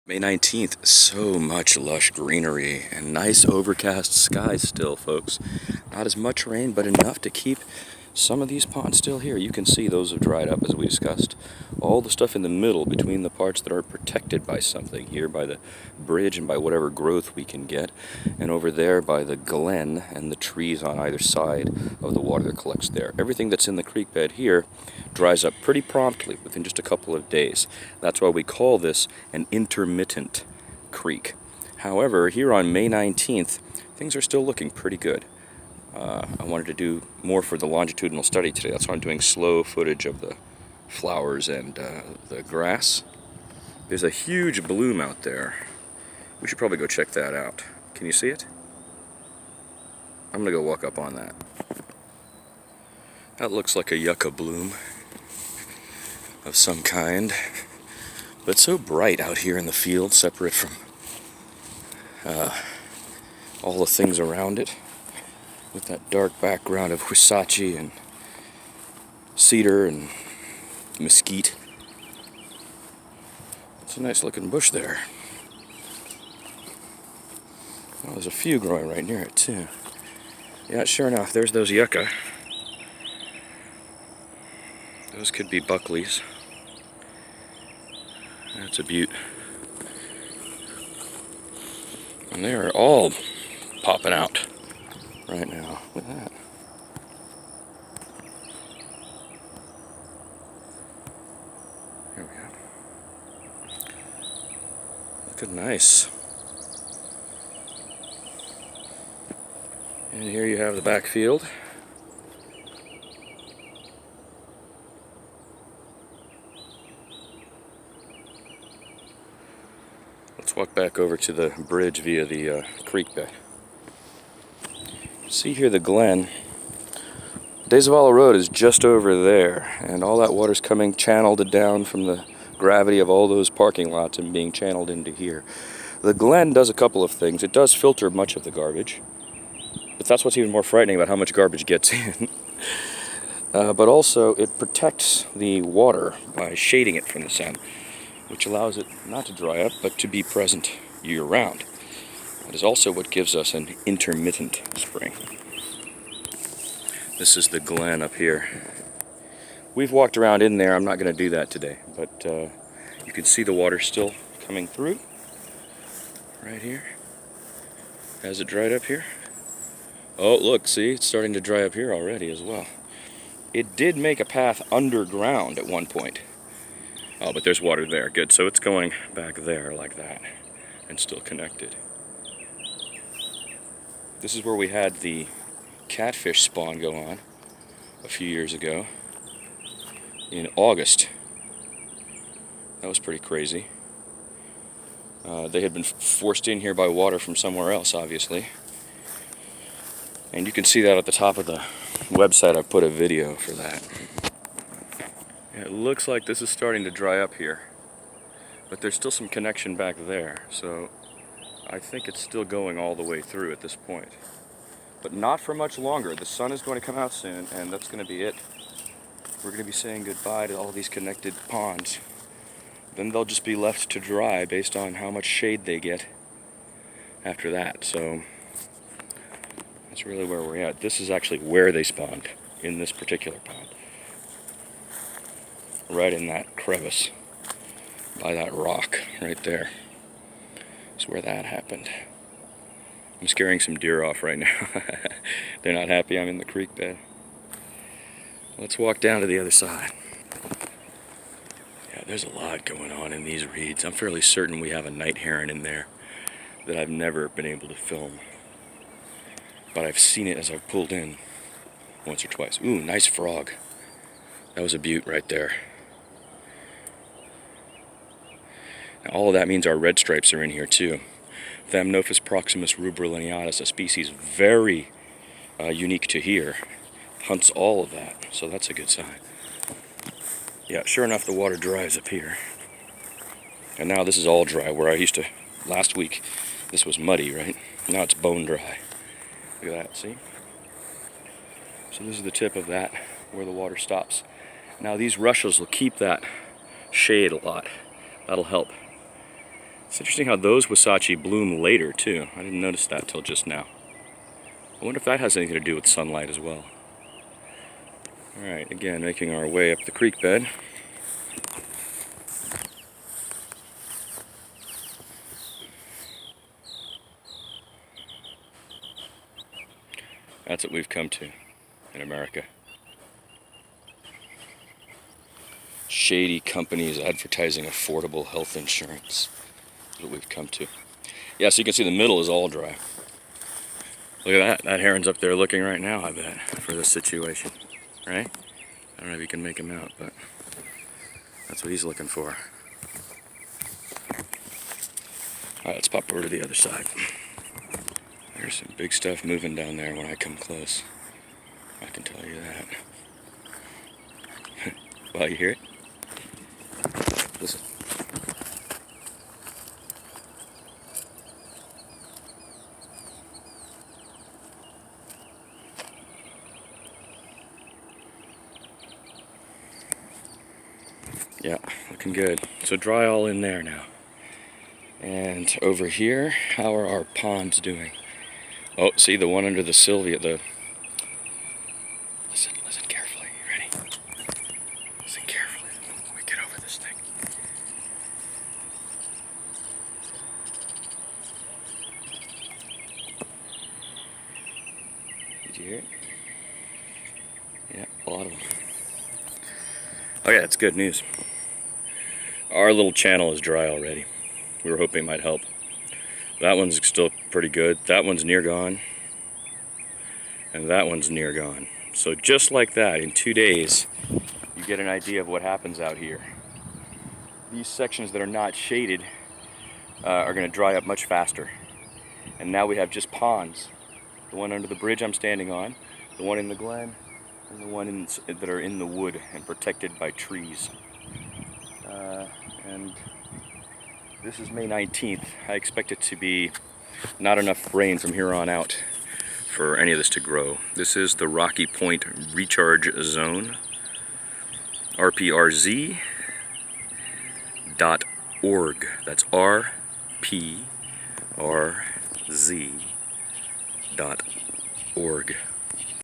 May 19th, so much lush greenery and nice overcast skies still, folks. Not as much rain, but enough to keep some of these ponds still here. You can see those have dried up, as we discussed. All the stuff in the middle, between the parts that are protected by something, here by the bridge and by whatever growth we can get, and over there by the glen and the trees on either side of the water that collects there. Everything that's in the creek bed here dries up pretty promptly, within just a couple of days. That's why we call this an intermittent creek. However, here on May 19th, things are still looking pretty good. I wanted to do more for the longitudinal study today. That's why I'm doing slow footage of the flowers and the grass. There's a huge bloom out there. We should probably go check that out. Can you see it? I'm gonna go walk up on that. That looks like a yucca bloom of some kind, but so bright out here in the field, separate from all the things around it, with that dark background of huisache and cedar and mesquite. It's a nice looking bush there. Well, there's a few growing right near it too. Yeah, sure enough, there's those yucca. Those could be Buckleys. That's a beaut. And they are all popping out right now. Look at that. Here we go. Looking nice. And here you have the backfield. Let's walk back over to the bridge via the creek bed. See here the glen. Dezavala Road is just over there, and all that water's coming channeled down from the gravity of all those parking lots and being channeled into here. The glen does a couple of things. It does filter much of the garbage, but that's what's even more frightening about how much garbage gets in. But also it protects the water by shading it from the sun, which allows it not to dry up, but to be present year-round. That is also what gives us an intermittent spring. This is the glen up here. We've walked around in there. I'm not going to do that today, but you can see the water still coming through right here. Has it dried up here? Oh, look, see, it's starting to dry up here already as well. It did make a path underground at one point. Oh, but there's water there. Good. So it's going back there like that and still connected. This is where we had the catfish spawn go on a few years ago in August. That was pretty crazy. They had been forced in here by water from somewhere else, obviously. And you can see that at the top of the website. I put a video for that. It looks like this is starting to dry up here, but there's still some connection back there, so I think it's still going all the way through at this point. But not for much longer. The sun is going to come out soon, and that's going to be it. We're going to be saying goodbye to all these connected ponds. Then they'll just be left to dry based on how much shade they get after that. So that's really where we're at. This is actually where they spawned, in this particular pond. Right in that crevice, by that rock right there. That's where that happened. I'm scaring some deer off right now. They're not happy I'm in the creek bed. Let's walk down to the other side. Yeah, there's a lot going on in these reeds. I'm fairly certain we have a night heron in there that I've never been able to film. But I've seen it as I've pulled in once or twice. Ooh, nice frog. That was a beaut right there. Now, all of that means our red stripes are in here too. Thamnophis proximus rubrilineatus, a species very unique to here, hunts all of that, so that's a good sign. Yeah, sure enough, the water dries up here. And now this is all dry, where I used to, last week, this was muddy, right? Now it's bone dry. Look at that, see? So this is the tip of that, where the water stops. Now these rushes will keep that shade a lot. That'll help. It's interesting how those Wasachi bloom later too. I didn't notice that till just now. I wonder if that has anything to do with sunlight as well. Alright, again, making our way up the creek bed. That's what we've come to in America. Shady companies advertising affordable health insurance. That's what we've come to. Yeah, so you can see the middle is all dry. Look at that. That heron's up there looking right now, I bet, for this situation. Right? I don't know if you can make him out, but that's what he's looking for. Alright, let's pop over to the other side. There's some big stuff moving down there when I come close. I can tell you that. Well, you hear it? Listen. Yeah, looking good. So dry all in there now. And over here, how are our ponds doing? Oh, see the one under the Sylvia, Listen carefully. You ready? Listen carefully when we get over this thing. Did you hear it? Yeah, a lot of them. Oh yeah, it's good news. Our little channel is dry already. We were hoping it might help. That one's still pretty good. That one's near gone. And that one's near gone. So just like that, in 2 days, you get an idea of what happens out here. These sections that are not shaded are going to dry up much faster. And now we have just ponds. The one under the bridge I'm standing on, the one in the glen, and the one that are in the wood and protected by trees. And this is May 19th. I expect it to be not enough rain from here on out for any of this to grow. This is the Rocky Point Recharge Zone, RPRZ.org. That's RPRZ.org.